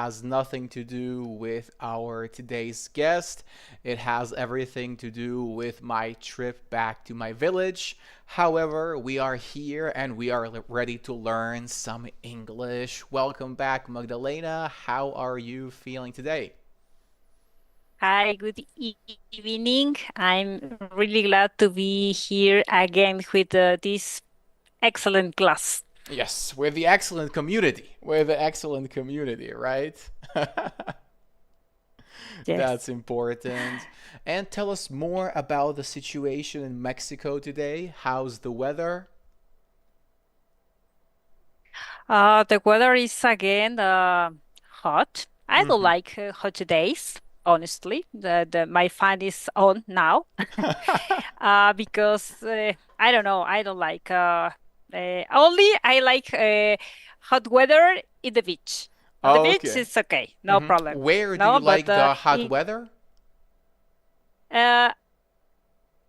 has nothing to do with our today's guest. It has everything to do with my trip back to my village. However, we are here and we are ready to learn some English. Welcome back, Magdalena. How are you feeling today? Hi, good evening. I'm really glad to be here again with this excellent class. Yes, we're the excellent community. We're the excellent community, right? Yes. That's important. And tell us more about the situation in Mexico today. How's the weather? The weather is again hot. I don't Mm-hmm. like hot days, honestly. My fan is on now because I don't know. I don't like only I like hot weather in the beach. On the beach, Okay. it's okay, no Mm-hmm. problem. Where do you No, but like the hot in weather? uh,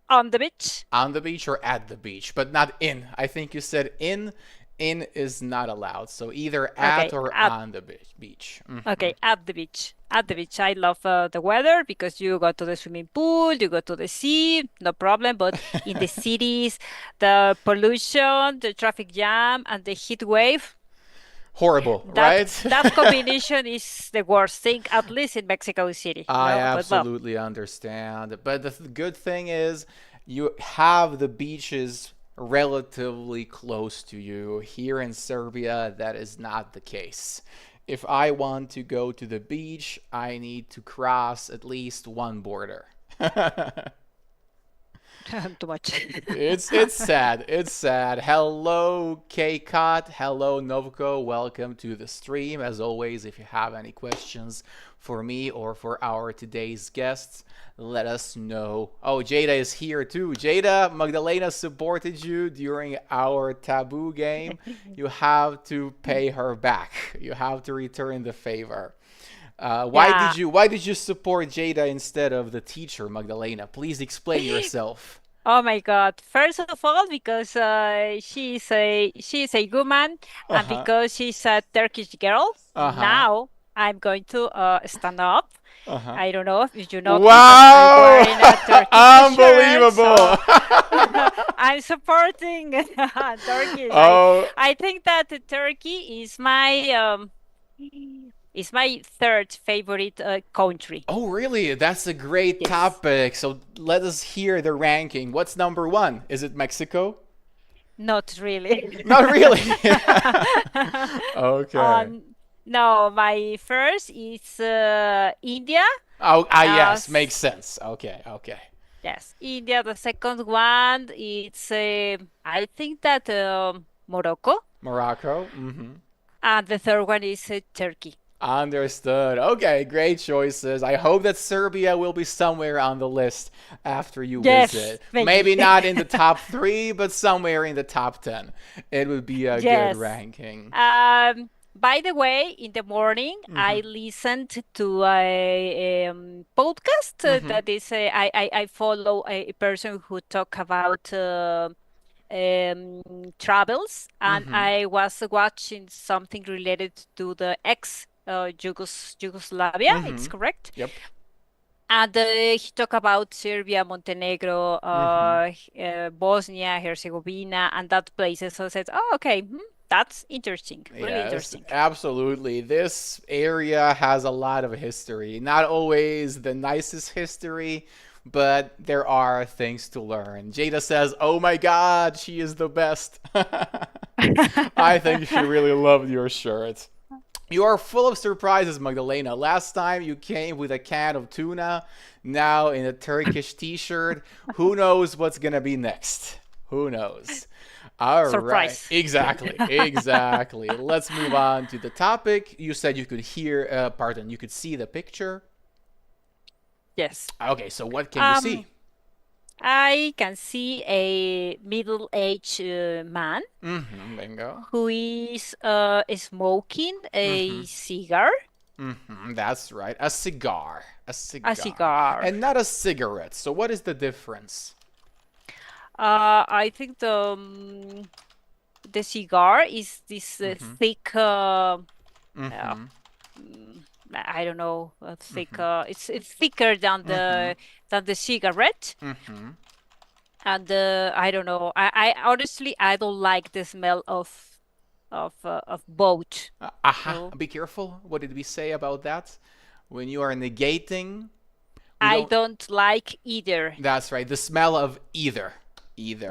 on the beach. On the beach or at the beach, but not in. I think you said in. In is not allowed. So either at Okay, or at on the beach. Mm-hmm. okay, at the beach. At the beach. I love the weather because you go to the swimming pool, you go to the sea, no problem. But in the cities, the pollution, the traffic jam, and the heat wave, Horrible, that right? that combination is the worst thing, at least in Mexico City. I No, but well, absolutely understand. But the good thing is you have the beaches relatively close to you. Here in Serbia, that is not the case. If I want to go to the beach, I need to cross at least one border. too much. It's sad. It's sad. Hello, K-Cot. Hello, Novko. Welcome to the stream. As always, if you have any questions for me or for our today's guests, let us know. Oh, Jada is here too. Jada, Magdalena supported you during our taboo game. You have to pay her back. You have to return the favor. Why Yeah. did you support Jada instead of the teacher, Magdalena? Please explain yourself. Oh my God. First of all, because she's a woman Uh and huh. because she's a Turkish girl, Uh huh. now I'm going to stand up. Uh huh. I don't know if you noticed, but I'm Wow! wearing a Turkish shirt, Unbelievable! so I'm supporting Turkish. I Oh, I think that Turkey is my third favorite country. oh, really? That's a great Yes. topic. So let us hear the ranking. What's number one? Is it Mexico? Not really. Not really. Okay. Um, no, my first is India. Oh, yes, makes As sense. Okay, okay. yes, India. The second one it's I think that Morocco, Morocco. Mm-hmm. and the third one is Turkey. Understood. Okay, great choices. I hope that Serbia will be somewhere on the list after you Yes, visit. maybe. Maybe not in the top three, but somewhere in the top 10. It would be a good Yes. ranking. By the way, in the morning, Mm-hmm. I listened to a podcast Mm-hmm. that is, I follow a person who talk about travels, and Mm-hmm. I was watching something related to the ex Yugoslavia, Mm-hmm. it's correct. Yep. And he talked about Serbia, Montenegro, Mm-hmm. Bosnia, Herzegovina, and that places. So I said, oh, okay, that's interesting, really Yes, interesting. absolutely. This area has a lot of history. Not always the nicest history, but there are things to learn. Jada says, "Oh my God, she is the best." I think she really loved your shirt. You are full of surprises, Magdalena. Last time you came with a can of tuna, now in a Turkish t-shirt. Who knows what's gonna be next? Who knows? All right. Surprise. Exactly. Exactly. Let's move on to the topic. You said you could hear, pardon, you could see the picture. Yes. Okay, so what can you Um, see? I can see a middle-aged man Mm-hmm. Bingo. who is smoking Mm-hmm. a cigar, Mm-hmm. That's right. A cigar. A a cigar. cigar. And not a cigarette. So what is the difference? I think the cigar is this Mm-hmm. thick Mm-hmm. mm, I don't know, thick. It's thicker than the cigarette, Mm-hmm. and I don't know. I honestly I don't like the smell of boat. Aha, No, be careful. What did we say about that? When you are negating, we I don't. don't like either That's right. The smell of either.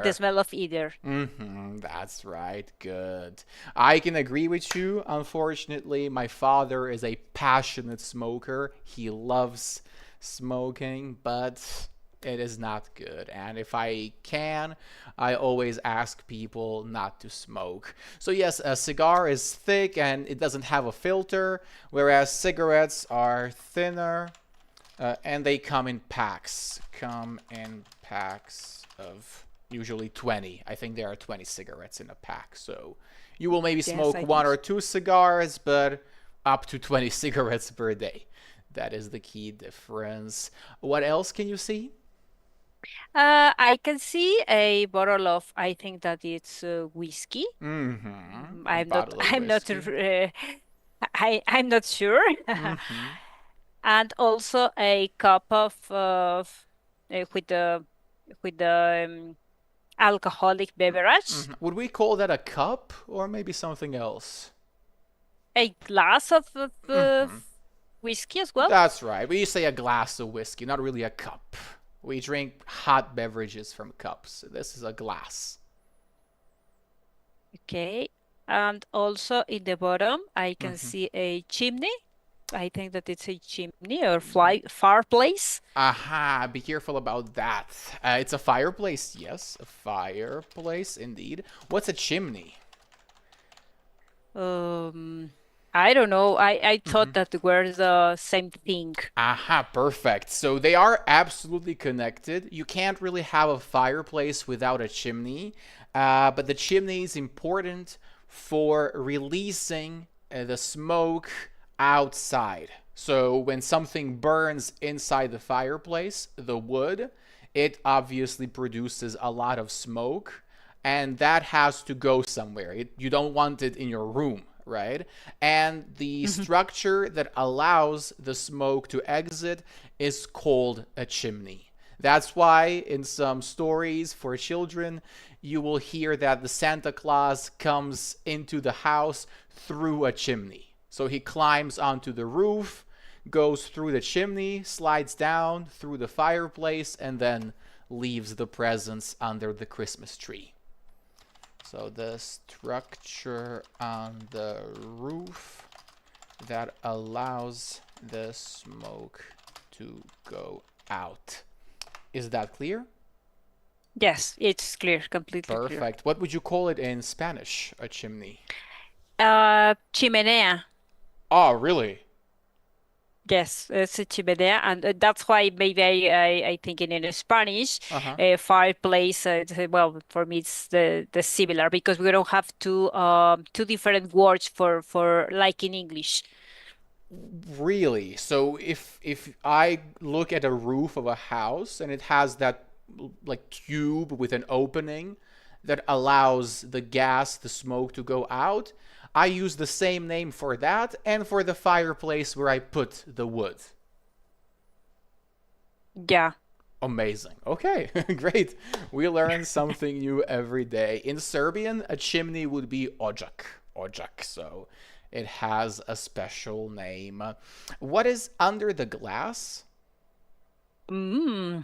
the Either. smell of either. That's right. Good. I can agree with you. Unfortunately, my father is a passionate smoker. He loves smoking, but it is not good. And if I can, I always ask people not to smoke. So, yes, a cigar is thick and it doesn't have a filter, whereas cigarettes are thinner and they come in packs. Come in packs of usually 20. I think there are 20 cigarettes in a pack. So you will maybe Yes, smoke I one think or so. two cigars, but up to 20 cigarettes per day. That is the key difference. What else can you see? I can see a bottle of. I think that it's whiskey. Mm-hmm. A I'm not. bottle of I'm not. whiskey. I'm not sure. Mm-hmm. And also a cup of with the alcoholic beverage, Mm-hmm. Would we call that a cup or maybe something else? a glass of Mm-hmm. whiskey as well. That's right. We say a glass of whiskey, not really a cup. We drink hot beverages from cups. This is a glass. Okay. And also in the bottom, I can Mm-hmm. see a chimney. I think that it's a chimney or fly fireplace. Aha, be careful about that. It's a fireplace, yes, a fireplace indeed. What's a chimney? Um, I don't know. I Mm-hmm. thought that were the same thing. Aha, perfect. So they are absolutely connected. You can't really have a fireplace without a chimney, but the chimney is important for releasing the smoke outside. So when something burns inside the fireplace, the wood, it obviously produces a lot of smoke, and that has to go somewhere. You don't want it in your room, right? And the structure that allows the smoke to exit is called a chimney. That's why in some stories for children, you will hear that the Santa Claus comes into the house through a chimney. So he climbs onto the roof, goes through the chimney, slides down through the fireplace, and then leaves the presents under the Christmas tree. So the structure on the roof that allows the smoke to go out. Is that clear? Yes, it's clear, completely clear. Perfect. What would you call it in Spanish, a chimney? Chimenea. Oh, really? Yes, it's a chimenea, and that's why maybe I thinking in Spanish, Uh-huh. fireplace. Well, for me it's the similar because we don't have two different words for like in English. Really? So if I look at a roof of a house and it has that like tube with an opening that allows the gas, the smoke to go out, I use the same name for that and for the fireplace where I put the wood. Yeah. Amazing. Okay, great. We learn something new every day. In Serbian, a chimney would be ojak. Ojak. So it has a special name. What is under the glass? Mm.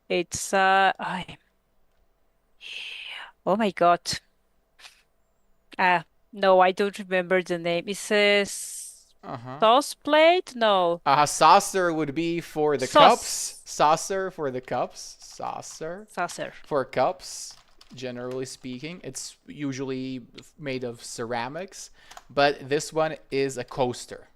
It's oh my God. No, I don't remember the name. It says Uh-huh. sauce plate? No. Saucer would be for the cups. Sauce Saucer for the cups. Saucer saucer. for cups, generally speaking. It's usually made of ceramics, but this one is a coaster.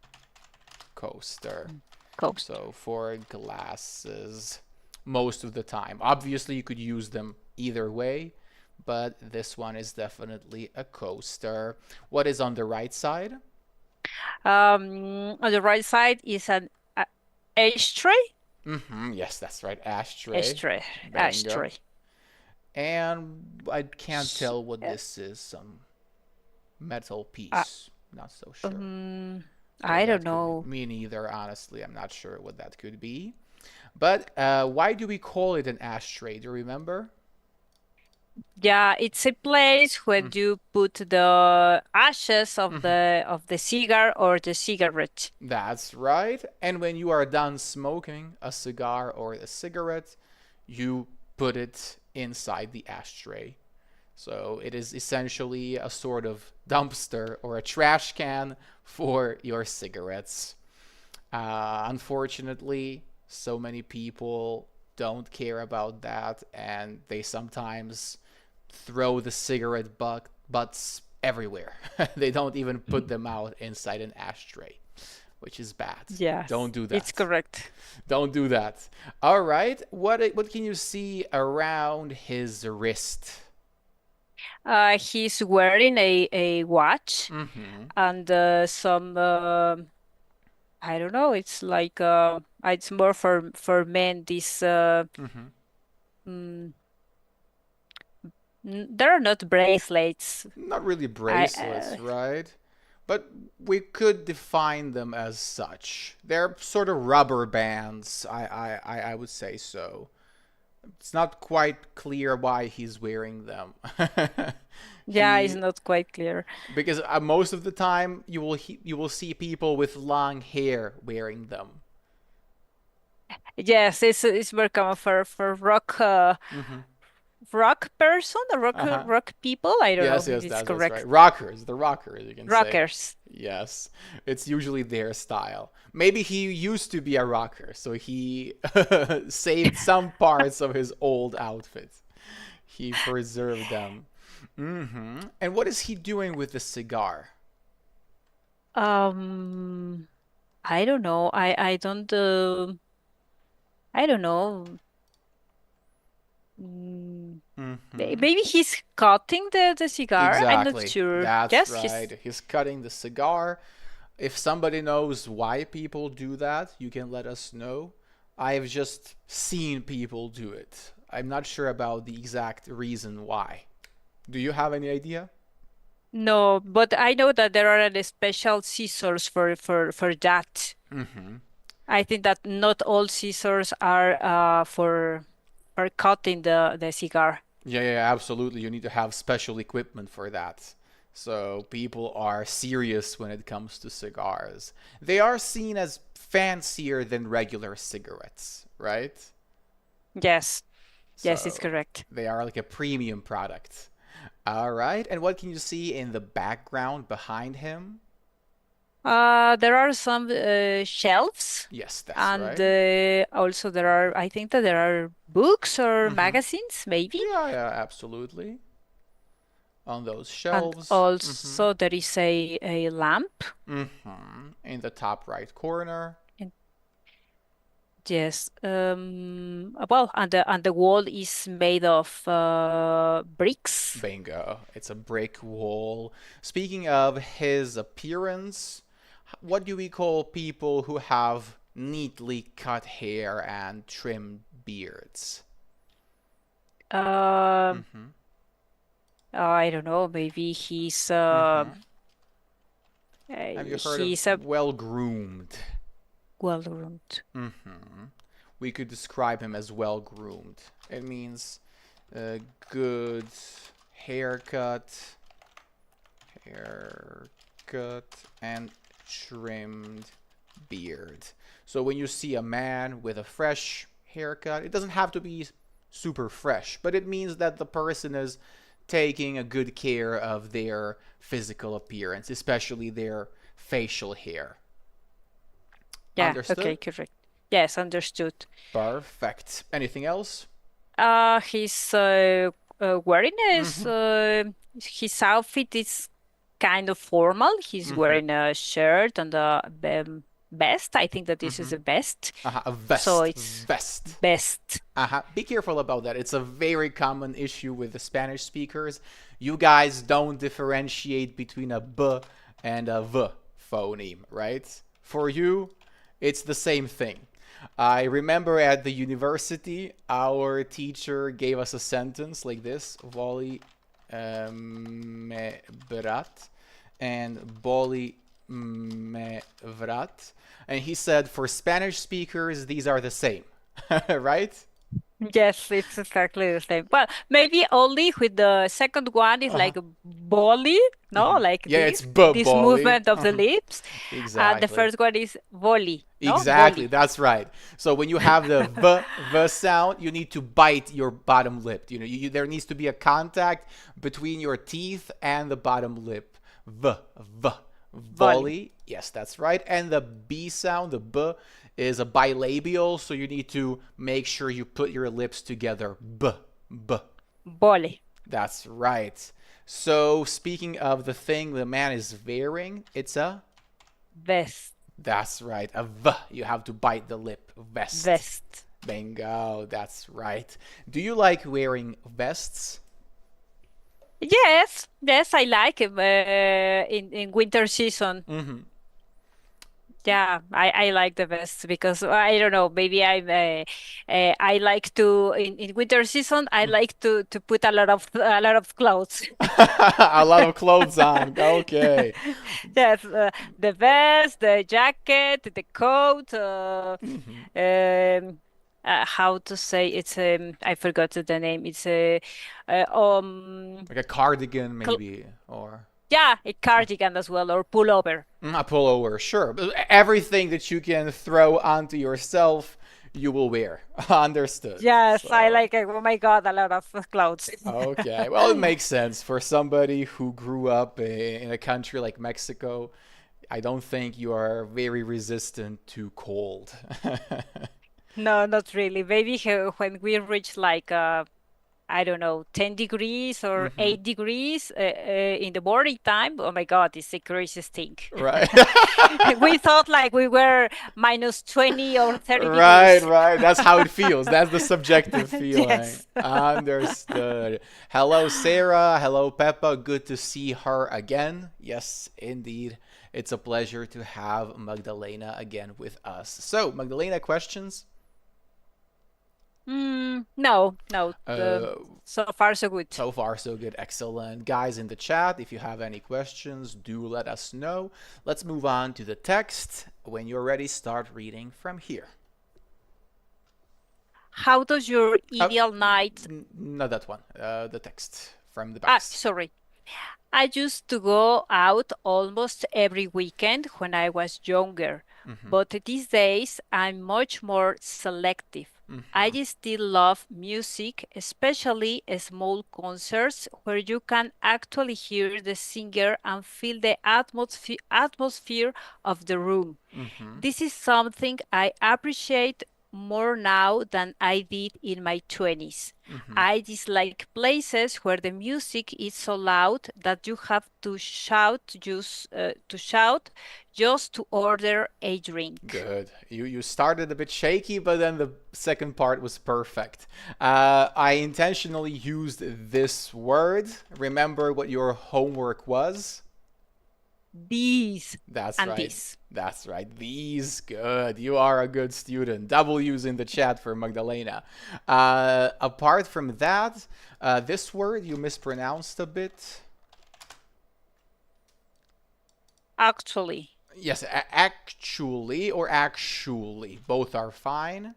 Coaster. Coast. So for glasses, most of the time. Obviously, you could use them either way, but this one is definitely a coaster. What is on the right side? On the right side is an ashtray. Yes, that's right. Ashtray. Ashtray. Bingo. Ashtray. And I can't S- tell what uh, this is. Some metal uh, piece. Not so sure. um, I what don't that could be. know. Me neither, honestly. I'm not sure what that could be. But why do we call it an ashtray? Do you remember? Yeah, it's a place where Mm, you put the ashes mhm. of the cigar or the cigarette. That's right. And when you are done smoking a cigar or a cigarette, you put it inside the ashtray. So it is essentially a sort of dumpster or a trash can for your cigarettes. Unfortunately, so many people don't care about that, and they sometimes throw the cigarette butts everywhere. They don't even put them out inside an ashtray, which is bad. Yes, Don't do it's that. correct. Don't do that. All right. What can you see around his wrist? He's wearing a watch Mm-hmm. and some I don't know, it's more for men this Mm-hmm. mm, there are not bracelets. Not really I bracelets, right? But we could define them as such. They're sort of rubber bands. I would say so. It's not quite clear why he's wearing them. Yeah, it's he not quite clear. because most of the time you will see people with long hair wearing them. Yes, it's more common for Mm-hmm. rock person, Uh-huh. rock people. I don't know Yes, if yes, it's that's right. correct. Rockers, the rockers, you can say. Rockers. Yes, it's usually their style. Maybe he used to be a rocker, so he saved some parts of his old outfit. He preserved them. And what is he doing with the cigar? Um, I don't know. I don't know. Mm, Mm-hmm. maybe he's cutting the cigar. I'm not Exactly. sure. That's Yes, right. he's He's cutting the cigar. If somebody knows why people do that, you can let us know. I've just seen people do it. I'm not sure about the exact reason why. Do you have any idea? no, but I know that there are the special scissors for that. Mm-hmm. I think that not all scissors are for cutting the cigar. Yeah, yeah, absolutely. You need to have special equipment for that. So people are serious when it comes to cigars. They are seen as fancier than regular cigarettes, right? Yes, yes, it's So correct. they are like a premium product. All right. And what can you see in the background behind him? There are some shelves, Yes, that's and right. also there are, I think that there are books or Mm-hmm. magazines, maybe, Yeah, yeah, absolutely. On those and shelves. Mm-hmm. also there is a lamp. Mm-hmm. In the top right corner. And yes, well, and the wall is made of bricks. Bingo. It's a brick wall. Speaking of his appearance, what do we call people who have neatly cut hair and trimmed beards? Uh, Mm-hmm. I don't know, maybe Mm-hmm. Have you heard of he's a well groomed? well-groomed. Mm-hmm. We could describe him as well groomed. It means a good haircut, haircut, and trimmed beard. So when you see a man with a fresh haircut, it doesn't have to be super fresh, but it means that the person is taking a good care of their physical appearance, especially their facial hair. Yeah, Understood? okay, correct. Yes, understood. Perfect. Anything else? He's wearing Mm-hmm. his outfit is kind of formal. He's Mm-hmm. wearing a shirt and a vest. I think that this is Mm-hmm. a vest. A So vest. it's Vest. best. Be careful about that. It's a very common issue with the Spanish speakers. You guys don't differentiate between a b and a v phoneme, right? For you, it's the same thing. I remember at the university, our teacher gave us a sentence like this: "Voli berat" and "boli me vrat. And he said for Spanish speakers, these are the same, right? Yes, it's exactly the same. Well, maybe only with the second one is Uh-huh. like volley, no, like Yeah, it's this boli. movement of the lips. And the Exactly. first one is volley, no, Exactly, volley. that's right. So when you have the v sound, you need to bite your bottom lip. There needs to be a contact between your teeth and the bottom lip. V, Volley. volley. Yes, that's right. And the b sound, the b, is a bilabial, so you need to make sure you put your lips together. B. Volley. That's right. So speaking of the thing the man is wearing, it's a Vest. that's right. A V. You have to bite the lip. Vest. Vest. Bingo. That's right. Do you like wearing vests? Yes, yes, I like it in winter season. Mm-hmm. Yeah, I like the vest because I don't know, maybe I like to in winter season I like to put a lot of clothes. A lot of clothes on. Okay. Yes, the vest, the jacket, the coat, Hmm. how to say it's I forgot the name. It's Like a cardigan, cl maybe, or yeah, a cardigan as well or pullover. a pullover. Sure, but everything that you can throw onto yourself, you will wear. Understood. Yes, I So. like oh my God, a lot of clothes. Okay, well, it makes sense for somebody who grew up in a country like Mexico. I don't think you are very resistant to cold. No, not really. Maybe when we reach like I don't know, 10 degrees or Hmm. 8 degrees in the morning time. Oh my God, it's the craziest thing. Right. We thought like we were minus 20 or 30 Right, degrees. right. That's how it feels. That's the subjective feeling. Yes. Understood. Hello, Sarah. Hello, Peppa. Good to see her again. Yes, indeed. It's a pleasure to have Magdalena again with us. So, Magdalena, questions? No, no. Uh, So far, so good. So far, so good. Excellent. Guys in the chat, if you have any questions, do let us know. Let's move on to the text. When you're ready, start reading from here. How does your Oh, ideal night? not that one. The text from the box. Sorry. I used to go out almost every weekend when I was younger, Mm-hmm. but these days I'm much more selective. I Mm-hmm. still love music, especially small concerts where you can actually hear the singer and feel the atmosphere of the room. Mm-hmm. This is something I appreciate more now than I did in my 20s. Mm-hmm. I dislike places where the music is so loud that you have to shout just to order a drink. Good. You started a bit shaky, but then the second part was perfect. I intentionally used this word. Remember what your homework was? These That's and right. this. That's right. These good. You are a good student. W's in the chat for Magdalena. Apart from that, this word you mispronounced a bit. Actually, Yes, actually or actually. Both are fine,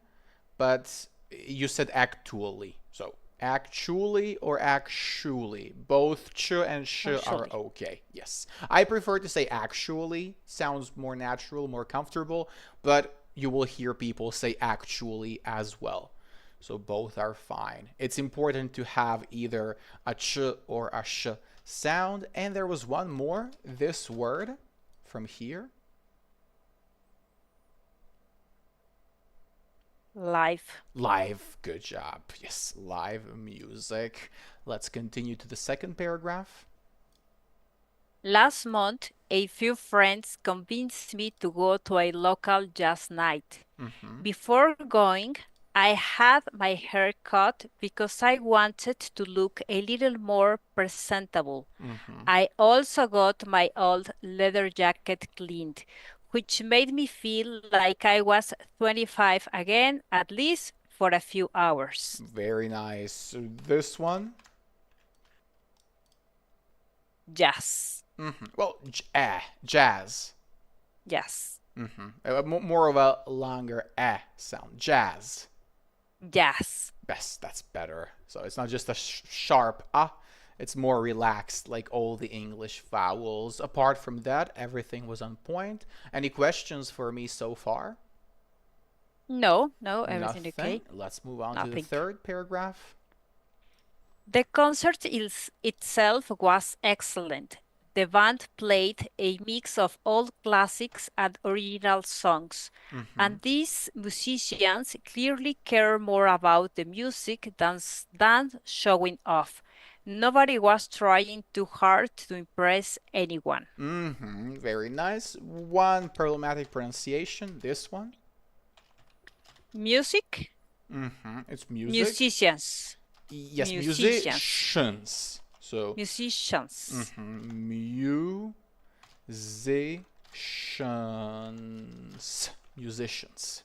but you said actually. So actually or actually. Both ch and sh are actually. okay. Yes. I prefer to say actually. Sounds more natural, more comfortable, but you will hear people say actually as well. So both are fine. It's important to have either a ch or a sh sound. And there was one more. This word from here. Life. Live. Good job. Yes, live music. Let's continue to the second paragraph. Last month, a few friends convinced me to go to a local jazz night. Mm-hmm. Before going, I had my hair cut because I wanted to look a little more presentable. Mm-hmm. I also got my old leather jacket cleaned, which made me feel like I was 25 again, at least for a few hours. Very nice. So this one. Jazz. Well, jazz. Yes. More of a longer eh sound. Jazz. Yes. Best. That's better. So it's not just a sharp ah. It's more relaxed, like all the English vowels. Apart from that, everything was on point. Any questions for me so far? No, no, everything Nothing. okay. Let's move on to the Nothing. third paragraph. The concert is, itself was excellent. The band played a mix of old classics and original songs, Mm-hmm. and these musicians clearly care more about the music than showing off. Nobody was trying too hard to impress anyone. Mm-hmm. Very nice. One problematic pronunciation. This one. Music? Mm-hmm. It's music. Musicians. Yes, Musicians. musicians. So, Musicians. musicians. Musicians.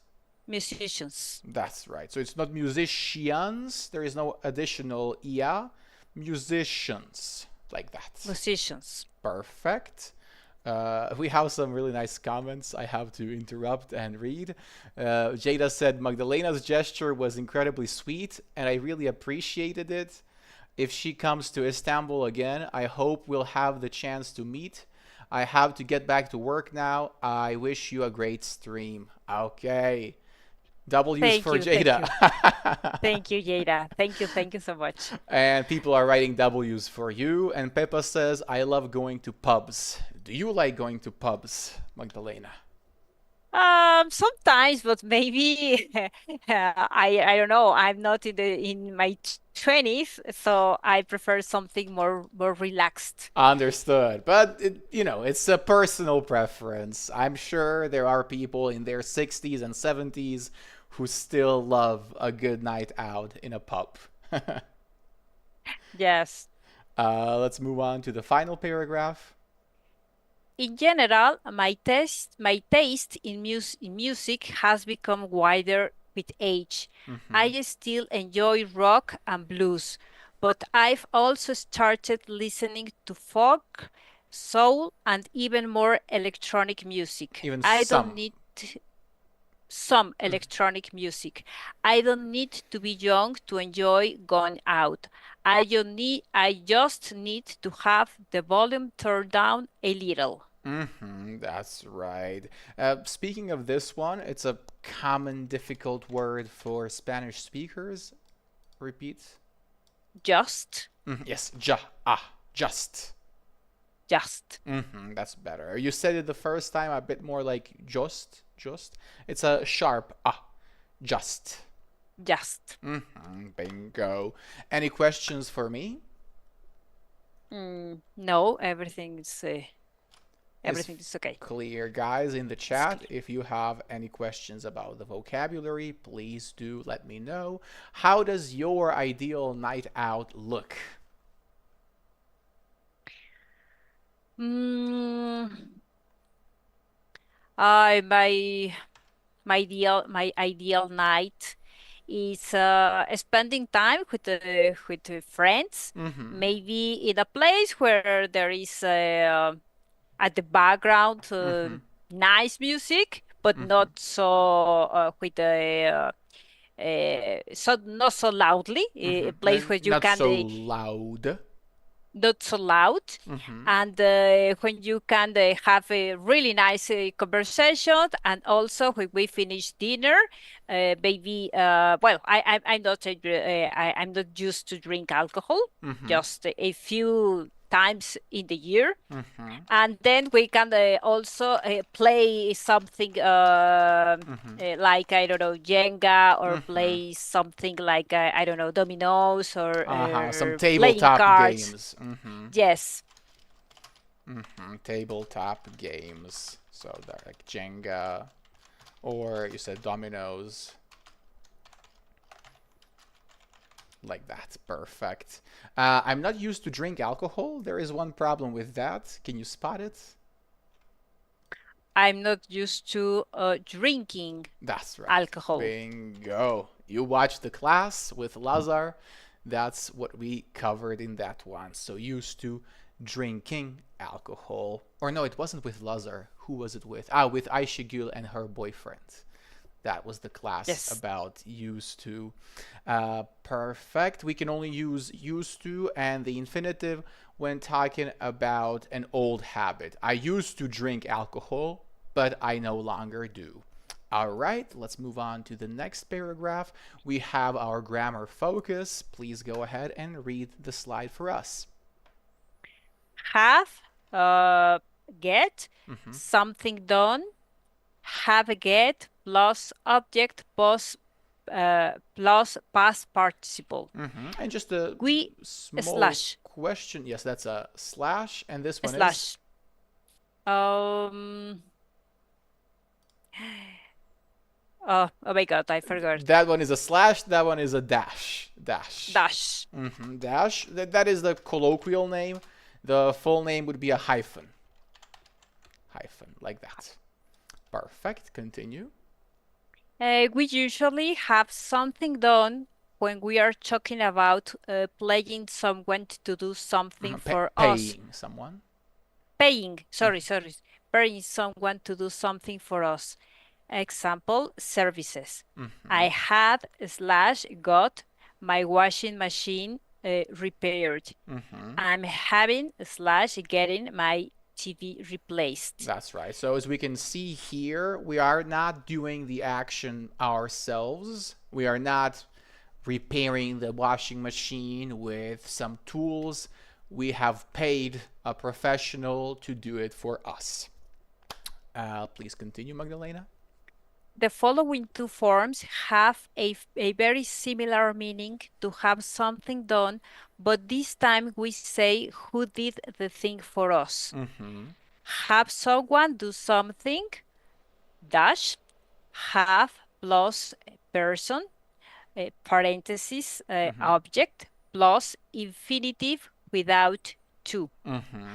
Musicians. That's right. So it's not musicians. There is no additional ia. Musicians. Like that. Musicians. Perfect. We have some really nice comments I have to interrupt and read. Jada said, Magdalena's gesture was incredibly sweet and I really appreciated it. If she comes to Istanbul again, I hope we'll have the chance to meet. I have to get back to work now. I wish you a great stream. Okay. W's Thank for you. Thank Jada. you. Thank you, Jada. Thank you. Thank you so much. And people are writing W's for you. And Peppa says, I love going to pubs. Do you like going to pubs, Magdalena? Sometimes, but maybe I don't know. I'm not in my 20s, so I prefer something more relaxed. Understood. But, it's a personal preference. I'm sure there are people in their 60s and 70s who still love a good night out in a pub. Yes. Let's move on to the final paragraph. In general, my taste in music has become wider with age. Mm-hmm. I still enjoy rock and blues, but I've also started listening to folk, soul, and even more electronic music. Even I don't some. need some electronic music. I don't need to be young to enjoy going out. I just need to have the volume turned down a little. That's right. Speaking of this one, it's a common difficult word for Spanish speakers. Repeat. Just, Yes, just. just, That's better. You said it the first time a bit more like just. It's a sharp just. just. Bingo. Any questions for me? No, Is everything is okay. clear, guys, in the It's chat. clear. If you have any questions about the vocabulary, please do let me know. How does your ideal night out look? Mm, I my ideal night is spending time with friends, Mm-hmm. maybe in a place where there is at the background Mm-hmm. nice music, but Mm-hmm. not so with so not so loudly. A place where you Not can so loud. not so loud, Mm-hmm. and when you can have a really nice conversation, and also when we finish dinner, maybe well, I'm not I'm not used to drink alcohol, Mm-hmm. just a few times in the year, Mm-hmm. and then we can also play something Mm-hmm. like I don't know Jenga, or Mm-hmm. play something like I don't know dominoes, or Some playing tabletop cards. games. Mm-hmm. Yes. Tabletop games. So they're like Jenga, or you said dominoes. Like that. Perfect. I'm not used to drink alcohol. There is one problem with that. Can you spot it? I'm not used to drinking That's right. alcohol. Bingo. You watched the class with Lazar. That's what we covered in that one. So used to drinking alcohol. Or no, it wasn't with Lazar. who was it with? Ah, with Aishigul and her boyfriend. That was the class Yes. about used to. Perfect. We can only use used to and the infinitive when talking about an old habit. I used to drink alcohol, but I no longer do. All right, let's move on to the next paragraph. We have our grammar focus. Please go ahead and read the slide for us. Have, get, Mm-hmm. something done, have a get plus object plus past participle. Mm-hmm. And just a We small slash question. Yes, that's a slash, and this one is slash. Um. Oh my God, I forgot. that one is a slash. That one is a dash. Dash. Dash. Mm-hmm. Dash. That is the colloquial name. The full name would be a hyphen. Hyphen, like that. Perfect. Continue. We usually have something done when we are talking about paying someone to do something for us. Paying someone. Sorry, paying someone to do something for us. Example, services. I Mm-hmm. had slash got my washing machine repaired. Mm-hmm. I'm having slash getting my TV replaced. That's right. So as we can see here, we are not doing the action ourselves. We are not repairing the washing machine with some tools. We have paid a professional to do it for us. Please continue, Magdalena. The following two forms have a very similar meaning to have something done, but this time we say who did the thing for us. Mm-hmm. Have someone do something, dash, have plus person, parenthesis, Mm-hmm. object, plus infinitive without to. Mm-hmm.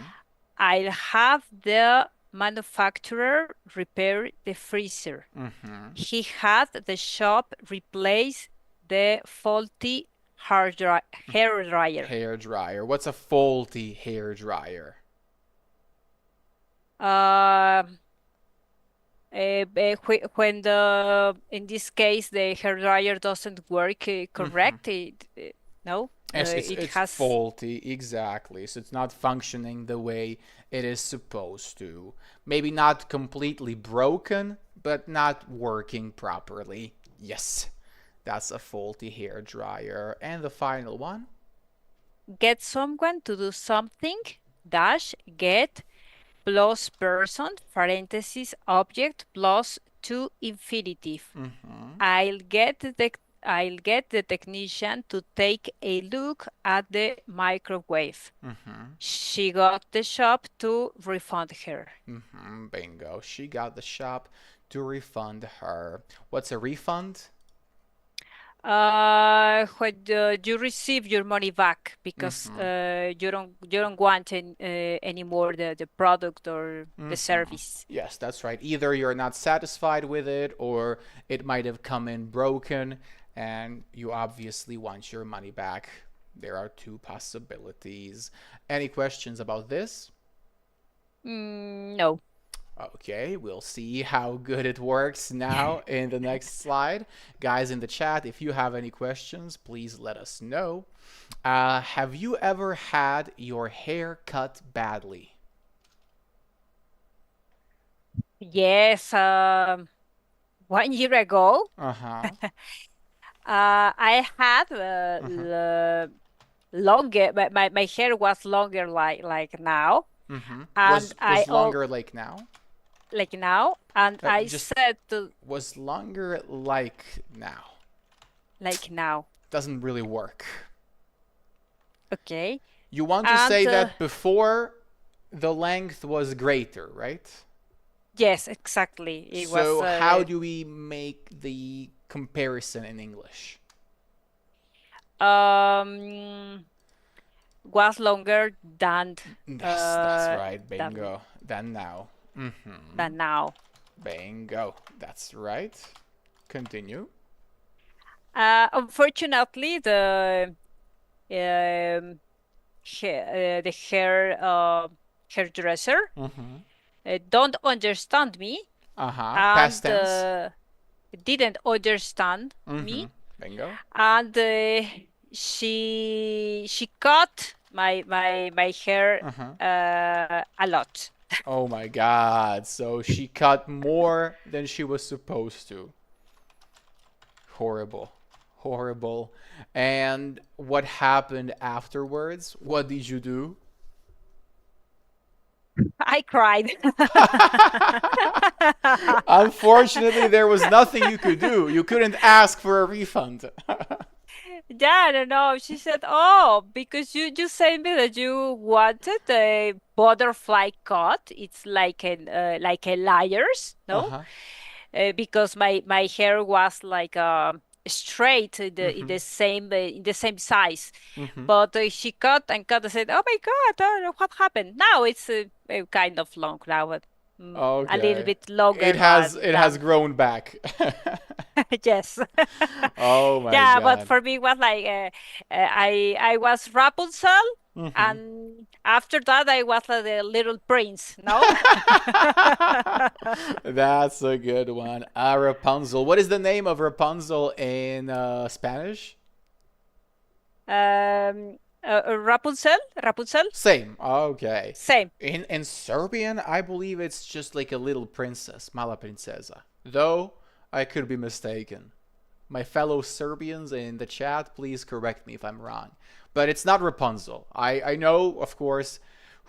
I'll have the manufacturer repair the freezer. Mm-hmm. He had the shop replace the faulty hair dryer. Hair dryer. What's a faulty hair dryer? Uh, when in this case the hair dryer doesn't work Mm-hmm. correct, no, Yes, it it's has. faulty, exactly. So it's not functioning the way it is supposed to. Maybe not completely broken, but not working properly. Yes, that's a faulty hair dryer. And the final one? Get someone to do something, dash, get, plus person, parenthesis, object, plus to infinitive. Mm-hmm. I'll get the technician to take a look at the microwave. Mm-hmm. She got the shop to refund her. Mm-hmm. Bingo. She got the shop to refund her. What's a refund? When you receive your money back because Mm-hmm. you don't want anymore the product or the Mm-hmm. service. Yes, that's right. Either you're not satisfied with it or it might have come in broken and you obviously want your money back. There are two possibilities. Any questions about this? No. Okay, we'll see how good it works now in the next slide. Guys in the chat, if you have any questions, please let us know. Have you ever had your hair cut badly? Yes. 1 year ago, Uh-huh. I had Uh-huh. longer. My hair was longer like now, Mm-hmm. and Was longer like now? like now, and I Just said to was longer like now. like now. Doesn't really work. Okay, You want to and say that before the length was greater, right? yes, exactly. It was So how do we make the comparison in English? um was longer Yes, that's right. than Bingo. Than now. Mm-hmm. than now. Bingo. That's right. Continue. Unfortunately, the hair hairdresser Mm-hmm. don't understand me Uh-huh. Past and tense. didn't understand Mm-hmm. me, Bingo. and she cut my hair Uh-huh. a lot. Oh my God. So she cut more than she was supposed to. Horrible. Horrible. And what happened afterwards? What did you do? I cried. Unfortunately, there was nothing you could do. You couldn't ask for a refund. Yeah, I don't know. She said, "Oh, because you said me that you wanted a butterfly cut. It's like a liar's, no? Uh-huh. Because my hair was like straight Mm-hmm. in the same size, Mm-hmm. but she cut and cut and said, "Oh my God, what happened?" Now it's kind of long now, but a little Okay. bit longer It has than grown back. yes. Oh my Yeah, but God. for me it was like I was Rapunzel, Mm-hmm. and after that I was like the little prince, no? That's a good one. Rapunzel. What is the name of Rapunzel in Spanish? Rapunzel, Rapunzel, Same. Okay. same. In Serbian, I believe it's just like a little princess, mala princesa. Though I could be mistaken. My fellow Serbians in the chat, please correct me if I'm wrong. But it's not Rapunzel. I know, of course,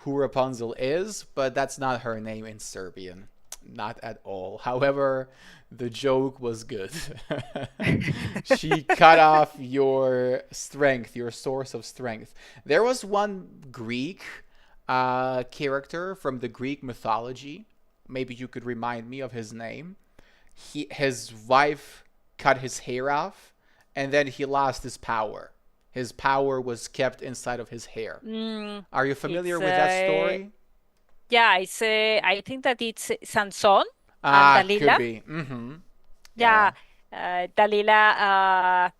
who Rapunzel is, but that's not her name in Serbian. Not at all. However, the joke was good. She cut off your strength, your source of strength. There was one Greek character from the Greek mythology. Maybe you could remind me of his name. His wife cut his hair off, and then he lost his power. His power was kept inside of his hair. Mm, Are you familiar it's with that story? yeah, it's I think that it's Sanson and Ah, could Dalila. be. Mm-hmm. Yeah, Yeah. Dalila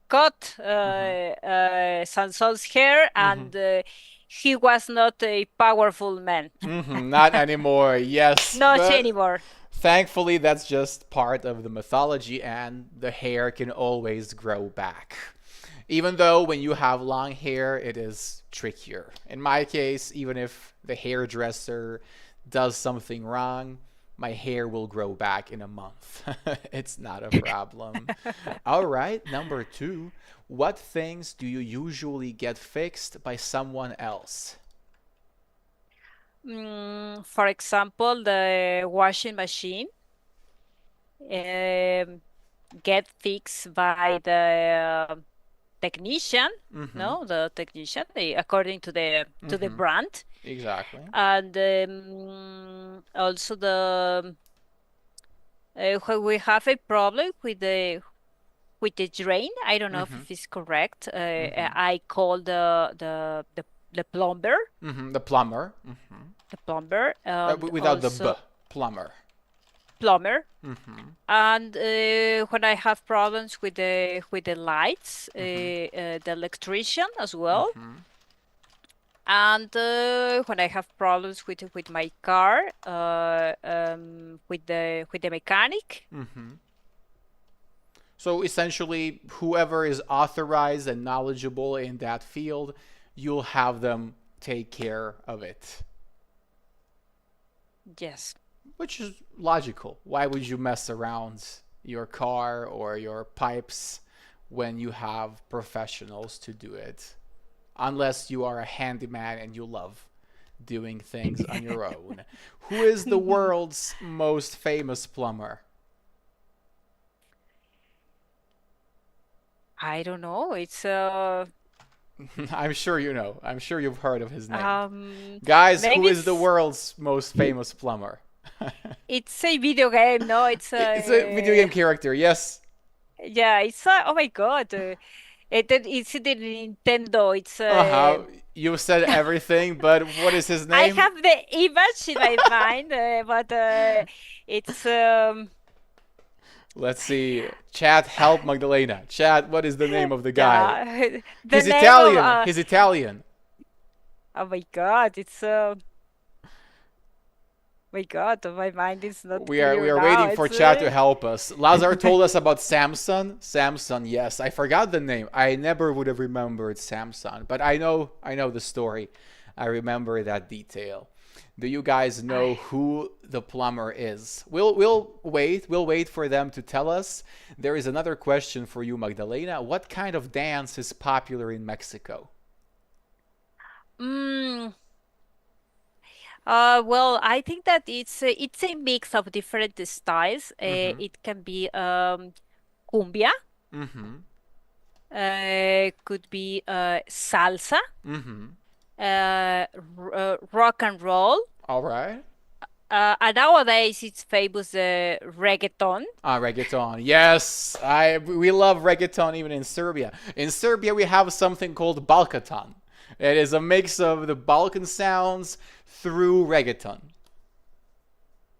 cut Mm-hmm. Sanson's hair, Mm-hmm. and he was not a powerful man. Mm-hmm. Not anymore. Yes, Not but anymore. thankfully that's just part of the mythology, and the hair can always grow back. Even though when you have long hair, it is trickier. In my case, even if the hairdresser does something wrong, my hair will grow back in a month. It's not a problem. All right, number two. What things do you usually get fixed by someone else? For example, the washing machine um, get fixed by the technician, Mm-hmm. no, the technician, according to the Mm-hmm. brand, Exactly. and also the when we have a problem with the drain. I don't know Mm-hmm. if it's correct. Mm-hmm. I call the plumber, Mm-hmm. The plumber. Mm-hmm. and Without the b. also Plumber. plumber. Mm-hmm. And when I have problems with the lights, Mm-hmm. the electrician as well. Mm-hmm. And when I have problems with my car, with the mechanic. Mm-hmm. So essentially, whoever is authorized and knowledgeable in that field, you'll have them take care of it. Yes. Which is logical. Why would you mess around your car or your pipes when you have professionals to do it? Unless you are a handyman and you love doing things on your own. Who is the world's most famous plumber? I don't know. It's I'm sure you know. I'm sure you've heard of his name. um Guys, who maybe is the world's most famous plumber? it's a video game. No, it's It's a video game character, yes. yeah. It's oh my God. It's the Nintendo. It's Uh-huh. You said everything, but what is his I name? have the image in my mind, but it's Let's see. Chat, help Magdalena. Chat, what is the name of the guy? yeah. The He's name of Italian. He's Italian. oh my God, it's My God, my mind is not We clear are now. waiting for It's chat to help us. Lazar told us about Samson. Samson, yes, I forgot the name. I never would have remembered Samson, but I know the story. I remember that detail. Do you guys know I, who the plumber is? We'll wait for them to tell us. There is another question for you, Magdalena. What kind of dance is popular in Mexico? mm, well, I think that it's a mix of different styles. Mm-hmm. It can be cumbia, Mm-hmm. could be salsa, Mm-hmm. rock and roll. All right. And nowadays it's famous reggaeton. Ah, reggaeton. Yes, I we love reggaeton even in Serbia. In Serbia, we have something called Balkatan. It is a mix of the Balkan sounds through reggaeton.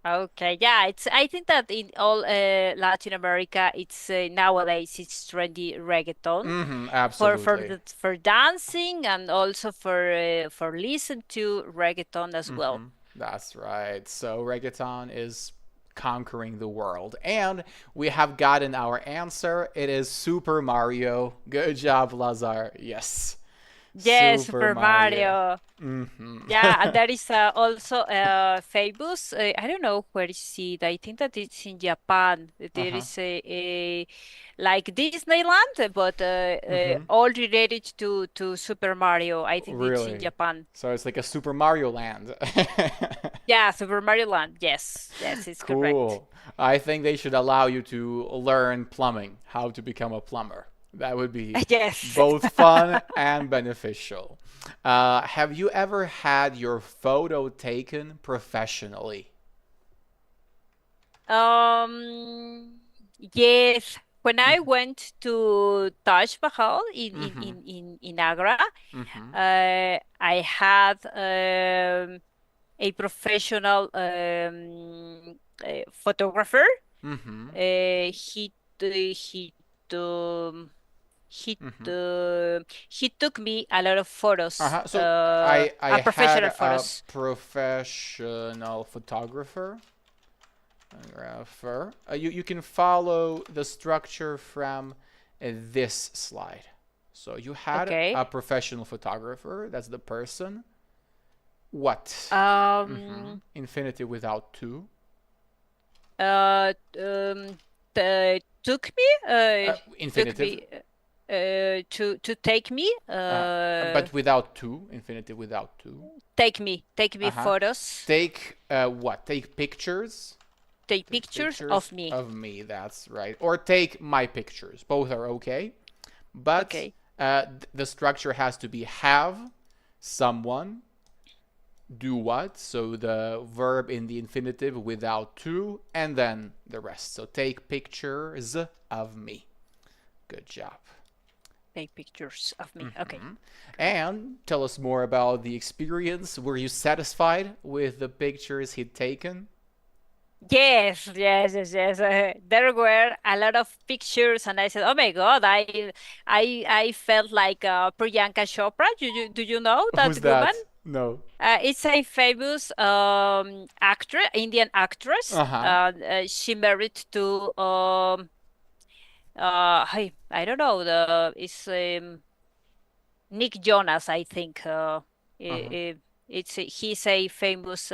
Okay, yeah, it's. I think that in all Latin America, it's nowadays it's trendy reggaeton Mm-hmm, for absolutely. the for dancing and also for listen to reggaeton as well. Mm-hmm, that's right. So reggaeton is conquering the world. And we have gotten our answer. It is Super Mario. Good job, Lazar. Yes. Yes, Super Super Mario. Mario. Mm-hmm. Yeah, and that is also famous. I don't know where is it. I think that it's in Japan. There Uh-huh. is a like Disneyland, but Mm-hmm. all related to Super Mario. I think it's in Really? Japan. So it's like a Super Mario Land. Yeah, Super Mario Land. Yes, yes, it's correct. Cool. I think they should allow you to learn plumbing, how to become a plumber. That would be Yes. both fun and beneficial. Have you ever had your photo taken professionally? Um, yes. When I Mm-hmm. went to Taj Mahal Mm-hmm. in Agra, Mm-hmm. I had a professional photographer. Mm-hmm. He he um, he Mm-hmm. he took me a lot of photos, Uh-huh. So I a had professional a photos. professional photographer. You can follow the structure from this slide. So you had Okay. a professional photographer. That's the person. What? Mm-hmm. Um. Infinity without two. Uh. Um. Took me. Took Infinitive. me. To take me. Uh, but without two. Infinity without two. Take me Uh-huh. photos. Take what? Take pictures. Take Take pictures pictures of me. of me. That's right. Or take my pictures. Both are okay. But Okay. the structure has to be have someone do what. So the verb in the infinitive without to, and then the rest. So take pictures of me. Good job. Take pictures of me. Okay. Hmm. Great. And tell us more about the experience. Were you satisfied with the pictures he'd taken? Yes, yes, yes, yes. There were a lot of pictures, and I said, "Oh my God, I felt like Priyanka Chopra. Do you know Who's that woman? that? No. It's a famous actress, Indian actress. Uh huh. She married to I don't know the it's Nick Jonas, I think. Uh huh. He's a famous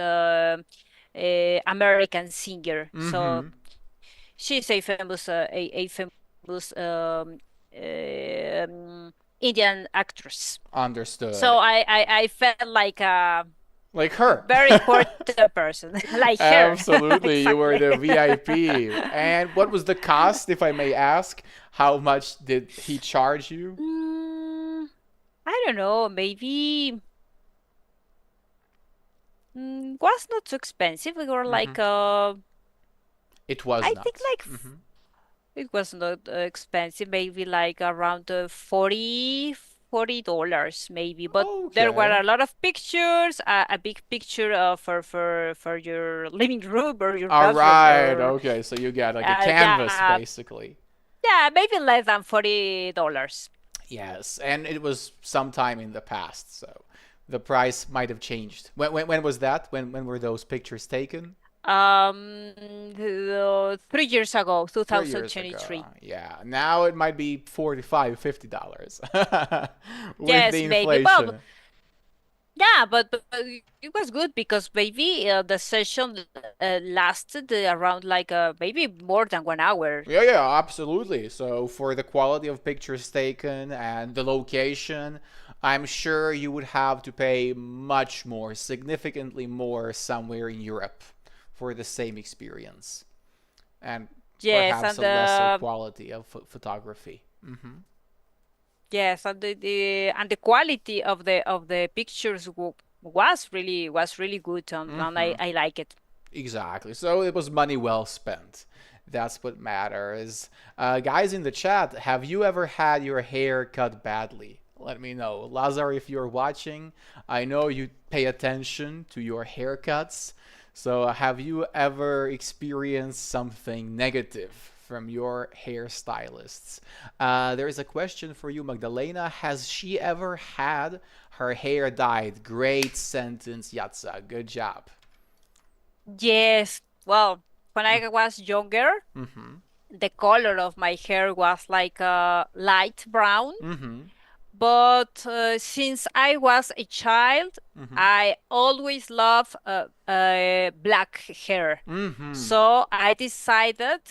American singer. Mm So hmm. she's a famous Indian actress. So Understood. I felt like a Like her. very important person, like her. Absolutely, you were Exactly. the VIP. And what was the cost, if I may ask? How much did he charge you? Mm, I don't know, maybe was not so expensive. We were Hmm. like It was I think not. like Hmm. it was not expensive, maybe like around 40 dollars maybe. But there were Okay. a lot of pictures, a big picture for your living room or your All bathroom right. or Okay. So you got like a canvas, yeah, basically. yeah, maybe less than $40. Yes. And it was sometime in the past. So The price might have changed. When was that? When were those pictures taken? 3 years ago, 3 years ago. 2023. Yeah. Now it might be 45, $50 with Yes, the maybe. Well, inflation. yeah, but it was good because maybe the session lasted around like maybe more than 1 hour. Yeah, yeah, absolutely. So for the quality of pictures taken and the location, I'm sure you would have to pay much more, significantly more somewhere in Europe for the same experience and Yes, perhaps and a lesser quality of photography. yes, and the quality of the pictures was really good, and I like it. Exactly. So it was money well spent. That's what matters. Guys in the chat, have you ever had your hair cut badly? Let me know. Lazar, if you're watching, I know you pay attention to your haircuts. So have you ever experienced something negative from your hairstylists? There is a question for you, Magdalena. Has she ever had her hair dyed? Great sentence, Yatsa. Good job. Yes, well, when I was younger, Mm-hmm. the color of my hair was like light brown. Mm-hmm. But since I was a child, Mm-hmm. I always loved black hair. Mm-hmm. So I decided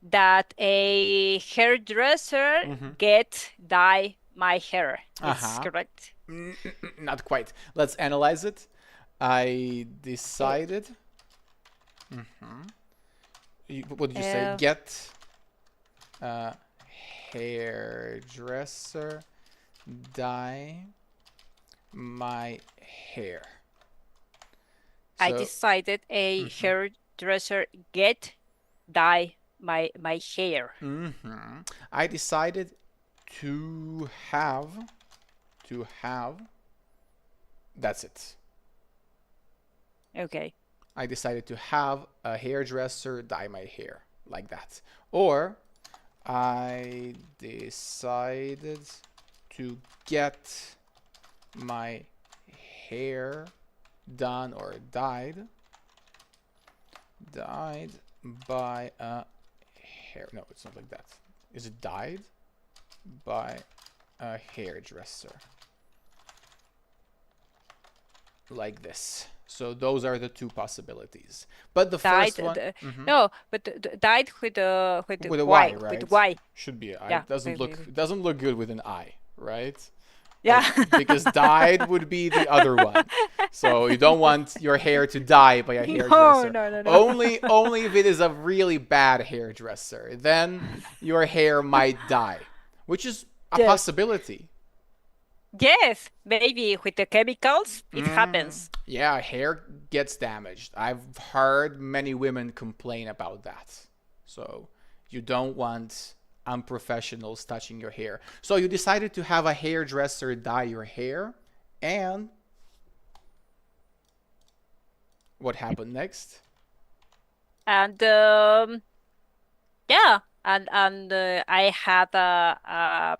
that a hairdresser Mm-hmm. get dye my hair. It's Uh-huh. correct. Not quite. Let's analyze it. I Uh, decided. What did you say? uh, Get a hairdresser dye my hair. I So, decided a hairdresser get dye my hair. I decided to have. That's it. Okay. I decided to have a hairdresser dye my hair like that. Or I decided to get my hair done or dyed by a hair. No, it's not like that. Is it dyed by a hairdresser? Like this. So those are the two possibilities. But the Dyed first one, no, but dyed with with a Y, Y, with right? Y. Should be a I. Yeah. It doesn't look good with an I, right? Yeah. Because dyed would be the other one. So you don't want your hair to dye by a No, hairdresser. no, no, no. Only if it is a really bad hairdresser. Then your hair might dye, which is a Yes. possibility. Yes, maybe with the chemicals it happens. Yeah, hair gets damaged. I've heard many women complain about that. So you don't want unprofessionals touching your hair. So you decided to have a hairdresser dye your hair, and what happened next? And yeah, and I had a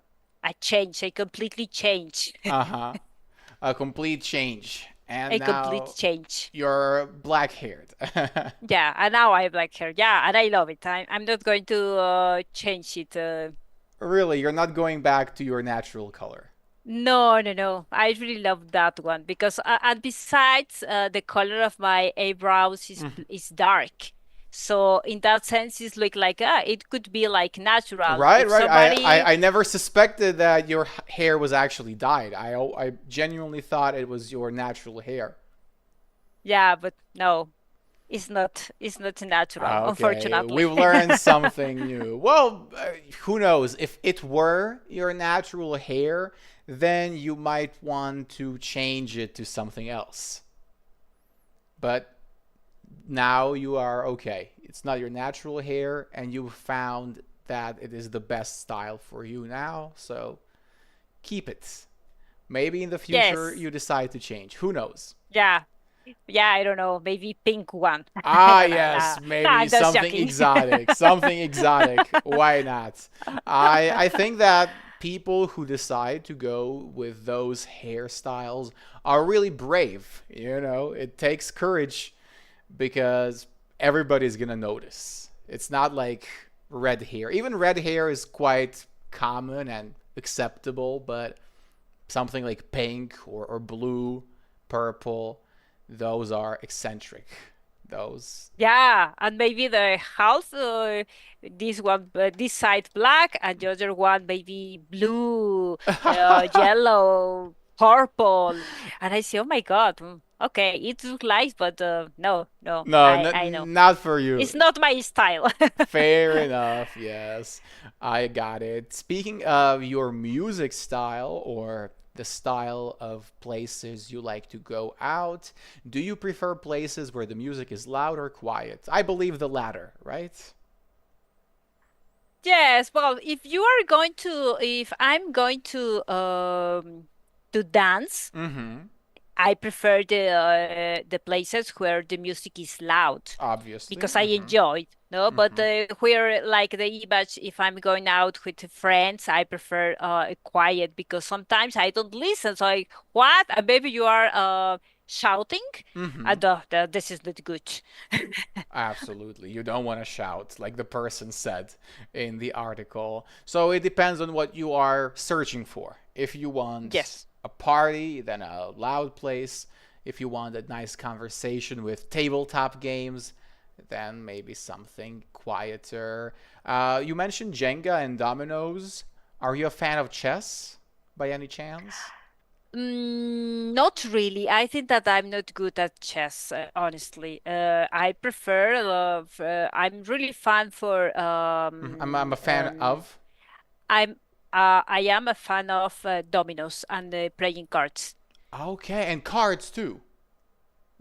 change, a completely change, Uh-huh. A complete change. And a complete now change. you're black haired. Yeah, and now I have black hair. Yeah, and I love it. I'm not going to change it. Really, you're not going back to your natural color. No, no, no. I really love that one because, and besides, the color of my eyebrows is dark. So in that sense, it's like it could be like natural. Right, If right. I, somebody, I, I never suspected that your hair was actually dyed. I genuinely thought it was your natural hair. yeah, but no, it's not natural, Okay, unfortunately. we've learned something new. Well, who knows? If it were your natural hair, then you might want to change it to something else. But now you are okay. It's not your natural hair, and you found that it is the best style for you now, so keep it. Maybe in the future Yes, you decide to change. Who knows? yeah, yeah. I don't know, maybe pink one. Ah, No, no, no, yes, no. maybe I'm just something joking. exotic. Something exotic. Why not? I think that people who decide to go with those hairstyles are really brave. You know, it takes courage because everybody's gonna notice. It's not like red hair. Even red hair is quite common and acceptable, but something like pink or blue, purple, those are eccentric. Those. Yeah, and maybe the house, this one, this side black, and the other one maybe blue, yellow, purple, and I say, oh my God, okay, it looks nice, but no, no, No, I know not for you. it's not my style. Fair enough. Yes, I got it. Speaking of your music style or the style of places you like to go out, do you prefer places where the music is loud or quiet? I believe the latter, right? Yes, well, if I'm going to dance, Mm-hmm. I prefer the places where the music is loud Obviously. because I Mm-hmm. enjoy it. No, but Mm-hmm. where like the image, if I'm going out with friends, I prefer quiet because sometimes I don't listen. So I, what? And maybe you are shouting, Mm-hmm. and this is not good. Absolutely. You don't want to shout, like the person said in the article. So it depends on what you are searching for. If you want Yes. a party, then a loud place. If you want a nice conversation with tabletop games, then maybe something quieter. You mentioned Jenga and dominoes. Are you a fan of chess by any chance? Not really. I think that I'm not good at chess, honestly. I prefer, I'm really fan for, Mhm. I'm a fan of. I'm, I am a fan of dominoes and playing cards. Okay, and cards too.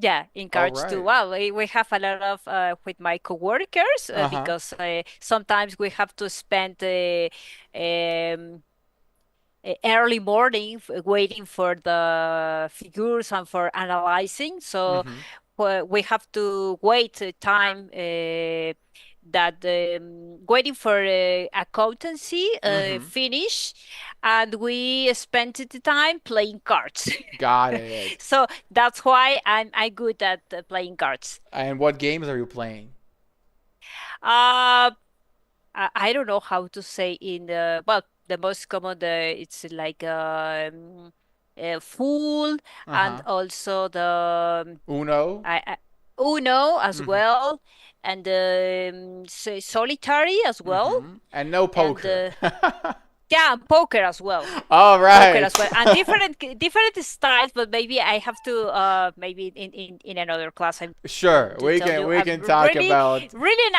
Yeah, in All cards too. right. Well, we have a lot of with my coworkers Uh huh. because sometimes we have to spend um, early morning waiting for the figures and for analyzing. So Mm-hmm. we have to wait time that waiting for accountancy Mm-hmm. finish, and we spent the time playing cards. Got it. So that's why I'm good at playing cards. And what games are you playing? Uh, I don't know how to say in the well the most common it's like fool Uh and huh. also the Uno. I Uno as Mm-hmm. well and solitary as well Mm-hmm. And no and poker. yeah, and poker as well. All Poker right. as well, and different styles. But maybe I have to maybe in another class I'm going Sure, to tell you. we I'm can talk really about. really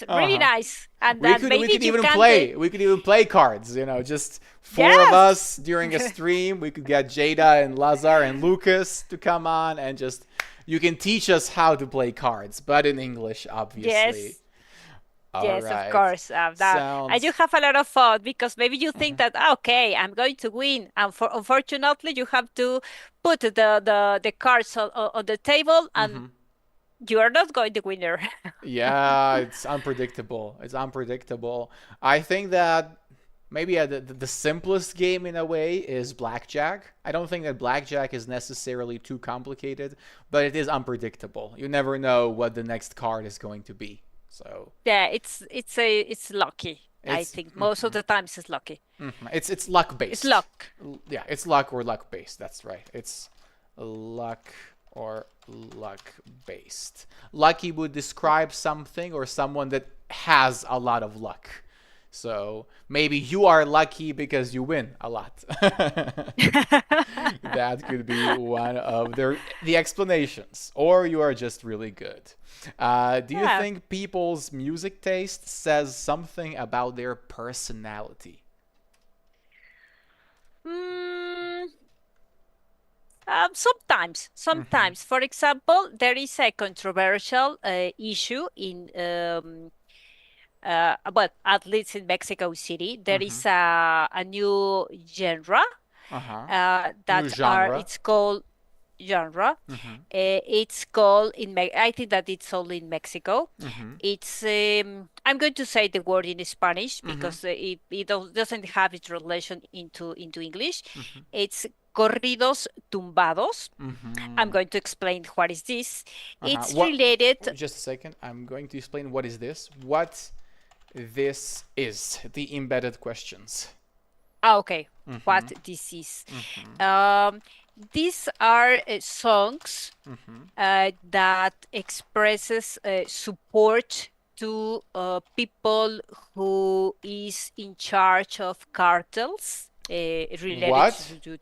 Uh-huh. nice, and We maybe could you even can. play. We could even play cards. You know, just four of Yes. us during a stream. We could get Jada and Lazar and Lucas to come on and just. You can teach us how to play cards, but in English, obviously. Yes. All Yes, of right. course. That and you Sounds. have a lot of fun because maybe you think Mhm. that okay, I'm going to win, and for unfortunately you have to put the cards on the table, and Mhm. you are not going to winner. Yeah, it's unpredictable. It's unpredictable. I think that maybe the simplest game in a way is blackjack. I don't think that blackjack is necessarily too complicated, but it is unpredictable. You never know what the next card is going to be. So Yeah, it's lucky. I it's think most of mhm, the times it's lucky. it's luck It's based. luck. Yeah, it's luck or luck based. That's right. It's luck or luck based. Lucky would describe something or someone that has a lot of luck. So maybe you are lucky because you win a lot. That could be one of the explanations, or you are just really good. Do you Yeah. think people's music taste says something about their personality? Mm, sometimes, Mm-hmm. sometimes. For example, there is a controversial issue in well, at least in Mexico City, there Mm-hmm. is a new genre Uh huh. New that are genre. it's called, genre. Mm-hmm. It's called I think that it's only in Mexico. Mm-hmm. It's I'm going to say the word in Spanish Mm-hmm. because doesn't have its relation into English. Mm-hmm. It's corridos tumbados. I'm Mm-hmm. going to explain what is this. Uh-huh. It's What? related. Just a second. I'm going to explain what is this. What this is. The embedded questions. Okay, Mm-hmm. what this is. Mm-hmm. Um, these are songs Mm-hmm. that expresses support to people who is in charge of cartels related What? to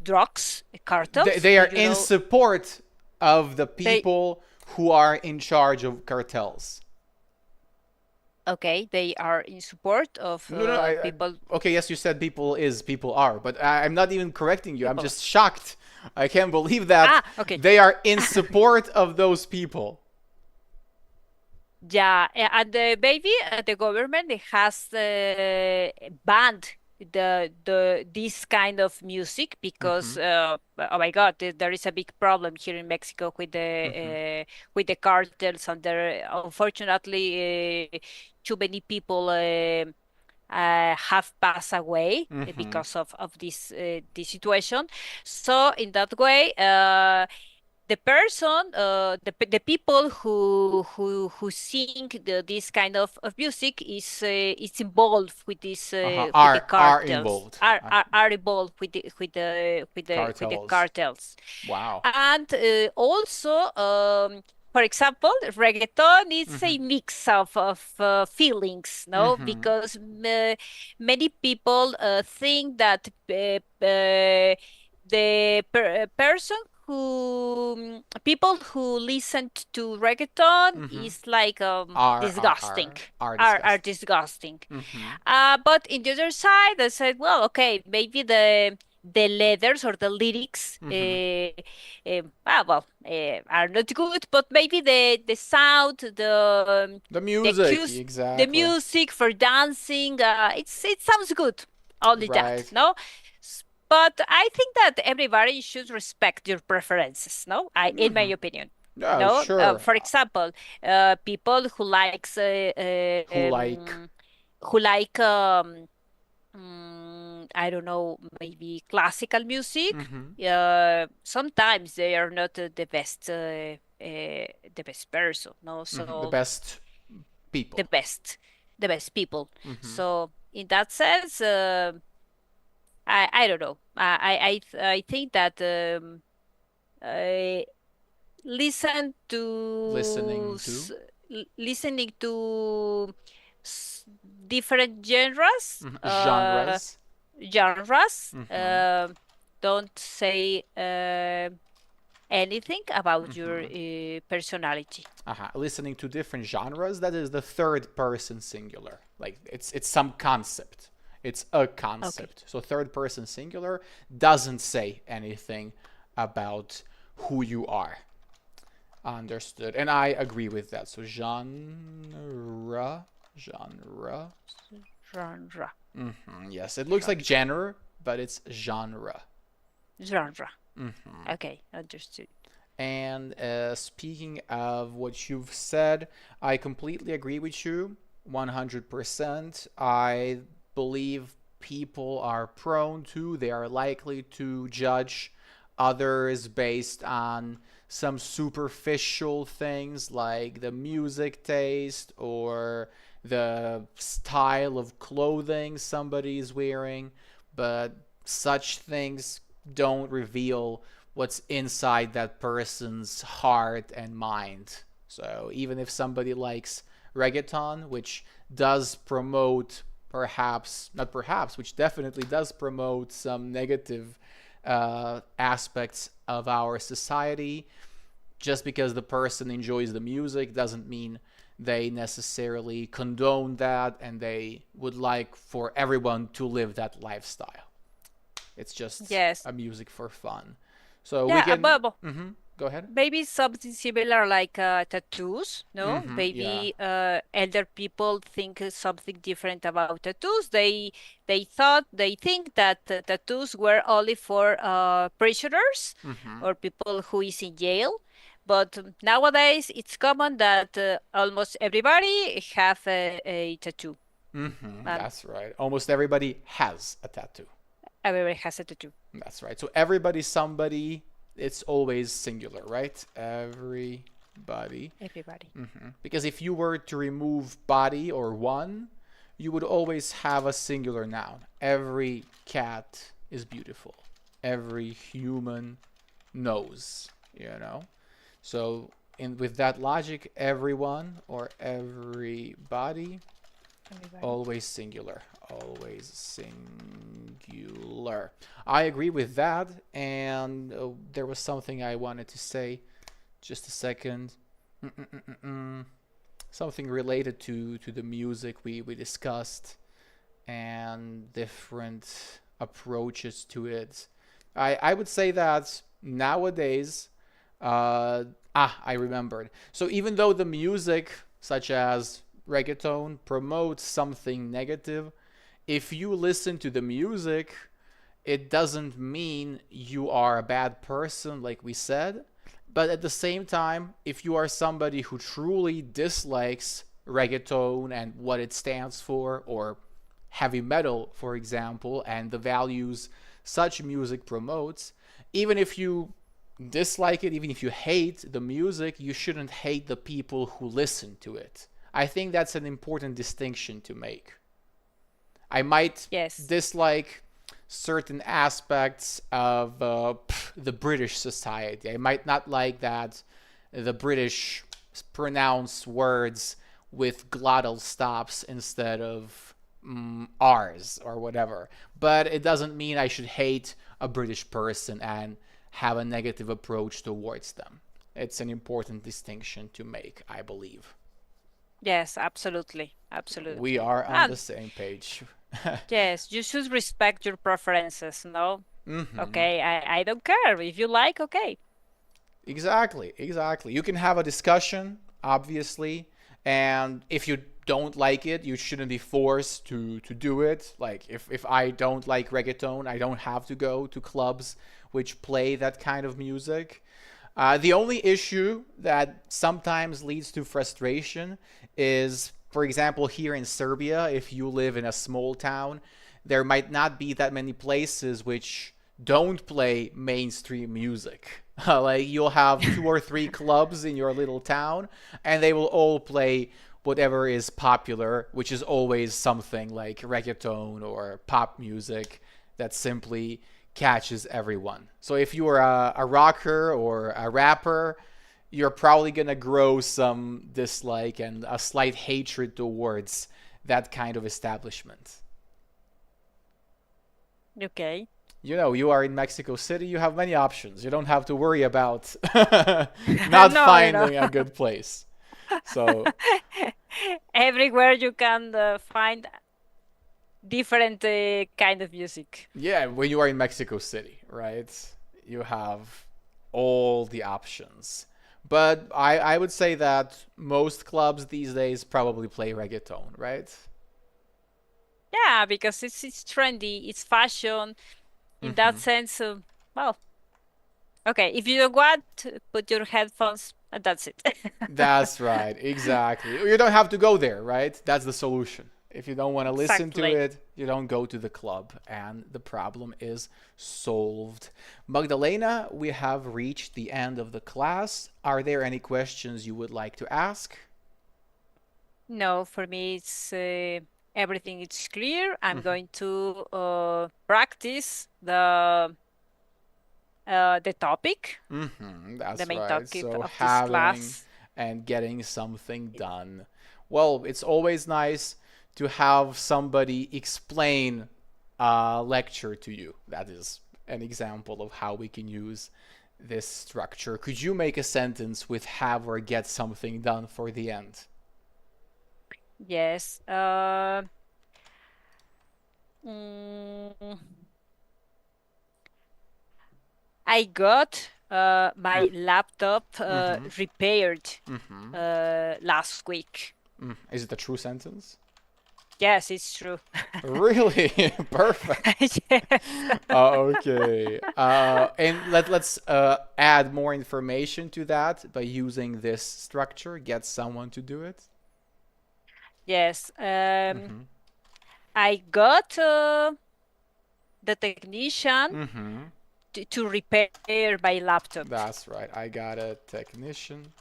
drugs cartels. They Do are you in know? support of the They people who are in charge of cartels. okay. They are in support of No, no. people. Okay, yes, you said people is, people are, but I'm not even correcting you. I'm People. just shocked. I can't believe that Okay. they are in support of those people. Yeah, and the baby, the government has banned the this kind of music because Mm-hmm. oh my God, there is a big problem here in Mexico Mm-hmm. with the cartels, and there unfortunately too many people have passed away Mm-hmm. because of this situation. So in that way, the person, the people who sing this kind of music is involved Uh-huh. with the Are cartels, involved. are involved with the Cartels. cartels, Wow. and also. For example, reggaeton is Mm-hmm. a mix of feelings, no? Mm-hmm. Because many people think that person people who listen to reggaeton Mm-hmm. is like Are are disgusting, are are are disgusting. disgusting. Mm-hmm. But in the other side, I said, well, okay, maybe the letters or the lyrics Mm-hmm. are not good, but maybe the sound, The the music, cues, the exactly. music for dancing, it sounds good. Only that, Right. no? But I think that everybody should respect your preferences, no? In my Mm-hmm. opinion. No, No, sure. for example, people Who like? who like I don't know, maybe classical music. Mm-hmm. Sometimes they are not the best person, no. Mm-hmm. The So best the people. best, the best people. Mm-hmm. So in that sense, I don't know. I think that I listen to Listening to listening to different genres genres. genres Mm-hmm. don't say anything about your Mm-hmm. personality. Listening to different genres. That is the third person singular. Like it's some concept. It's a Okay. concept. So third person singular doesn't say anything about who you are. Understood. And I agree with that. So genre. Genre. Yes, it looks like genre, but it's genre. Genre. Mm-hmm. Okay, understood. And speaking of what you've said, I completely agree with you 100%. I believe people are prone to, they are likely to judge others based on some superficial things like the music taste or the style of clothing somebody is wearing, but such things don't reveal what's inside that person's heart and mind. So even if somebody likes reggaeton, which does promote, perhaps, not perhaps, which definitely does promote some negative aspects of our society, just because the person enjoys the music doesn't mean they necessarily condone that and they would like for everyone to live that lifestyle. It's just Yes. a music for fun. So we Yeah, can. but Mm-hmm. Go ahead. Maybe something similar like tattoos, no? Yeah. Maybe elder people think something different about tattoos. They think that tattoos were only for prisoners or people who is in jail. But nowadays it's common that almost everybody have a tattoo, and That's right. Almost everybody has a tattoo. everybody has a tattoo. That's right. So everybody, somebody, it's always singular, right? Everybody. Everybody. Because if you were to remove body or one, you would always have a singular noun. Every cat is beautiful. Every human knows, you know? So with that logic, everyone or everybody, Everybody. always singular. Always singular. I agree with that. And there was something I wanted to say. Just a second. Mm-mm-mm-mm. Something related to the music we discussed and different approaches to it. I would say that nowadays, I remembered. So even though the music, such as reggaeton, promotes something negative, if you listen to the music, it doesn't mean you are a bad person, like we said. But at the same time, if you are somebody who truly dislikes reggaeton and what it stands for, or heavy metal, for example, and the values such music promotes, even if you dislike it, even if you hate the music, you shouldn't hate the people who listen to it. I think that's an important distinction to make. I might Yes. dislike certain aspects of the British society. I might not like that the British pronounce words with glottal stops instead of R's or whatever. But it doesn't mean I should hate a British person and have a negative approach towards them. It's an important distinction to make, I believe. Yes, absolutely. We Absolutely. are on the And same page. yes, you should respect your preferences, no? hmm Okay, I don't care. If you like, okay. Exactly, exactly. You can have a discussion, obviously, and if you don't like it, you shouldn't be forced to do it. Like if I don't like reggaeton, I don't have to go to clubs which play that kind of music. The only issue that sometimes leads to frustration is, for example, here in Serbia, if you live in a small town, there might not be that many places which don't play mainstream music. Like you'll have two or three clubs in your little town, and they will all play whatever is popular, which is always something like reggaeton or pop music that simply catches everyone. So if you are a rocker or a rapper, you're probably gonna grow some dislike and a slight hatred towards that kind of establishment. Okay. You know, you are in Mexico City, you have many options. You don't have to worry about not No, no. finding a good place. So, Everywhere you can find different kind of music. yeah, when you are in Mexico City, right? You have all the options. But I would say that most clubs these days probably play reggaeton, right? Yeah, because it's trendy, it's fashion. In that hmm sense, well, okay. If you don't want, put your headphones, and that's it. That's right, exactly. You don't have to go there, right? That's the solution. If you don't want to listen to Exactly. it, you don't go to the club, and the problem is solved. Magdalena, we have reached the end of the class. Are there any questions you would like to ask? No, for me, it's everything is clear. I'm going to practice the topic, the That's main right. topic So of this having class. and getting something done. Well, it's always nice to have somebody explain a lecture to you. That is an example of how we can use this structure. Could you make a sentence with have or get something done for the end? Yes. Mm, I got my laptop Mm-hmm. repaired Mm-hmm. last week. Is it a true sentence? Yes, it's true. Really? Perfect. Yes. Okay. And let's add more information to that by using this structure. Get someone to do it. Yes. Mm-hmm. I got the technician Mm-hmm. to repair my laptop. That's right. I got a technician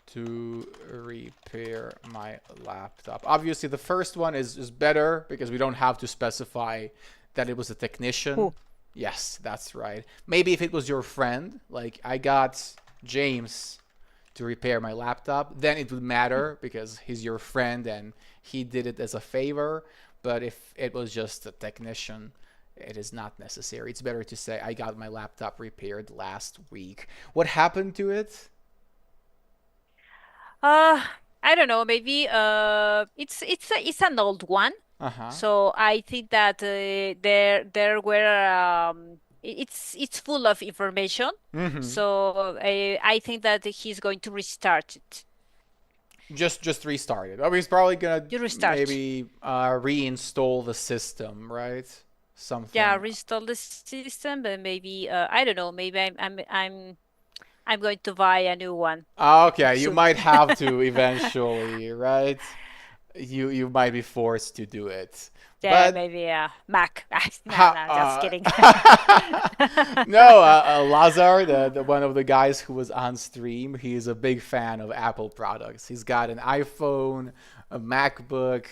to repair my laptop. Obviously, the first one is better because we don't have to specify that it was a technician. Who? Yes, that's right. Maybe if it was your friend, like I got James to repair my laptop, then it would matter because he's your friend and he did it as a favor. But if it was just a technician, it is not necessary. It's better to say I got my laptop repaired last week. What happened to it? Uh, I don't know. Maybe it's an old one. Uh-huh. So I think that there were it's full of information. Mm-hmm. So I think that he's going to restart it. Just restart it. I mean, he's probably gonna You restart. maybe reinstall the system, right? Yeah, Something. restart the system, but maybe I don't know. Maybe I'm going to buy a new one Okay, you soon. might have to eventually, right? You might be forced to do it. Yeah, But maybe a Mac. No, ha, no, just kidding. no, Lazar, the one of the guys who was on stream, he is a big fan of Apple products. He's got an iPhone, a MacBook,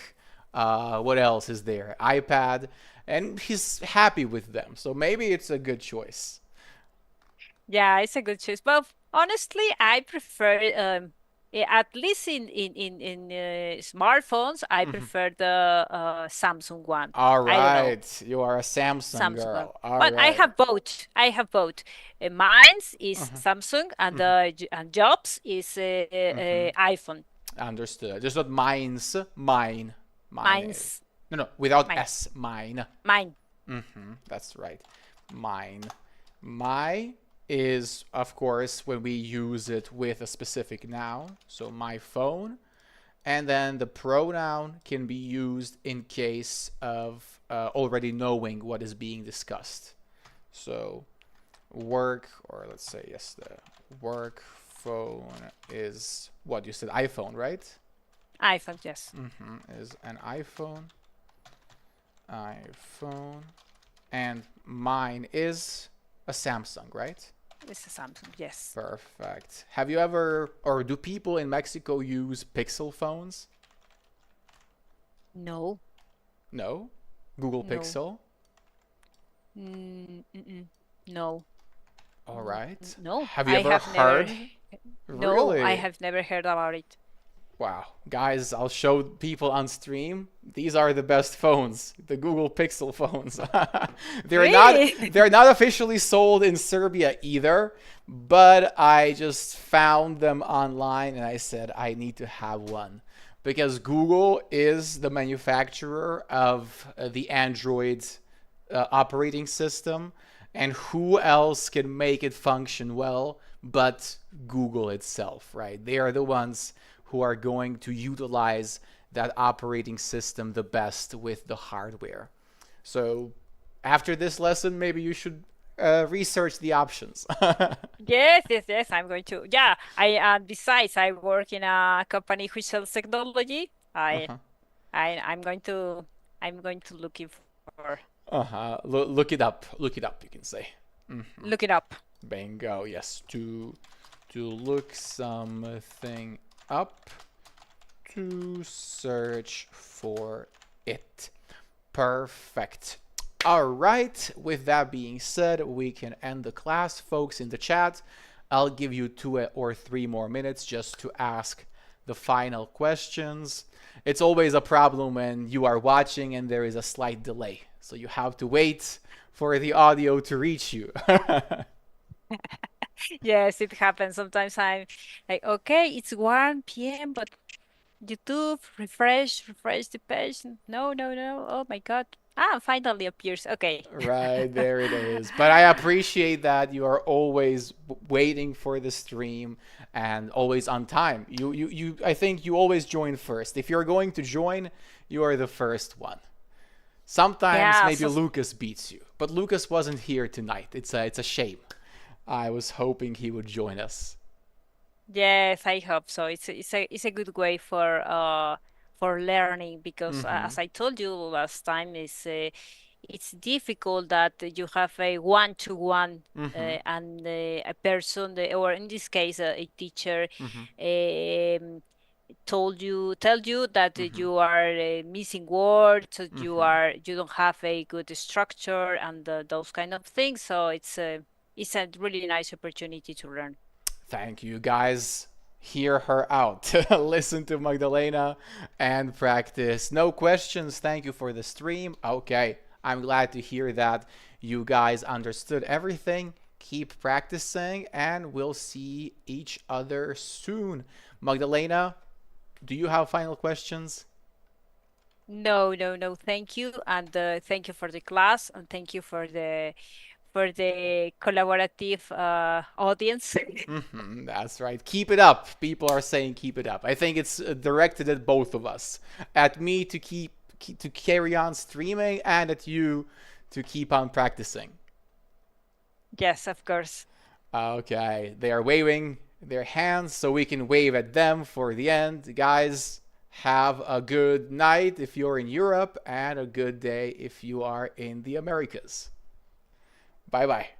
what else is there? iPad, and he's happy with them. So maybe it's a good choice. Yeah, it's a good choice. But honestly, I prefer at least in smartphones, I Mhm. prefer the Samsung one. All I don't know, right, you are a Samsung Samsung one. girl. All But I right. have both. I have both. Mine's is Uh-huh. Samsung, and Mhm. and Jobs is Mhm. iPhone. Understood. Just not mine's, mine. Mine is. Mine's No, no, without mine. S. Mine. Mine. That's right. Mine. My is, of course, when we use it with a specific noun. So my phone. And then the pronoun can be used in case of already knowing what is being discussed. So work, or let's say, yes, the work phone is what you said, iPhone, right? iPhone, yes. Is an iPhone. iPhone. And mine is a Samsung, right? It's a Samsung, yes. Perfect. Have you ever, or do people in Mexico use Pixel phones? No, No. Google no. Pixel? Mm-mm. No. All right. No, Have you I ever have never. heard? No, I Really? have never heard about it. Wow. Guys, I'll show people on stream. These are the best phones, the Google Pixel phones. they're not Really? they're not officially sold in Serbia either, but I just found them online and I said I need to have one because Google is the manufacturer of the Android operating system, and who else can make it function well but Google itself, right? They are the ones who are going to utilize that operating system the best with the hardware. So after this lesson, maybe you should research the options. Yes, yes, yes. I'm going to. Yeah, I besides I work in a company which sells technology. Uh-huh. I'm going to look it for Uh-huh. Look it up. Look it up, you can say. look it up. Bingo. Yes, to look something up, to search for it. Perfect. All right. With that being said, we can end the class. Folks in the chat, I'll give you 2 or 3 more minutes just to ask the final questions. It's always a problem when you are watching and there is a slight delay. So you have to wait for the audio to reach you. Yes, it happens. Sometimes I'm like, okay, it's 1 p.m., but YouTube, refresh the page. No, no, no. Oh my God. Ah, finally appears. Okay. Right, there it is. But I appreciate that you are always waiting for the stream and always on time. I think you always join first. If you're going to join, you are the first one. Sometimes Yeah, maybe so Lucas beats you, but Lucas wasn't here tonight. It's a shame. I was hoping he would join us. yes, I hope so. It's a good way for learning because Mm-hmm. as I told you last time, it's difficult that you have a one-to-one Mm-hmm. and a person or in this case a teacher Mm-hmm. um, tell you that Mm-hmm. you are missing words, that Mm-hmm. you don't have a good structure and those kind of things. So it's a really nice opportunity to learn. Thank you, guys. Hear her out. Listen to Magdalena and practice. No questions. Thank you for the stream. Okay, I'm glad to hear that you guys understood everything. Keep practicing, and we'll see each other soon. Magdalena, do you have final questions? No, no, no. Thank you, and thank you for the class, and thank you for the collaborative audience. That's right. Keep it up. People are saying keep it up. I think it's directed at both of us. At me to to carry on streaming, and at you to keep on practicing. Yes, of course. Okay, they are waving their hands so we can wave at them for the end. Guys, have a good night if you're in Europe and a good day if you are in the Americas. Bye bye.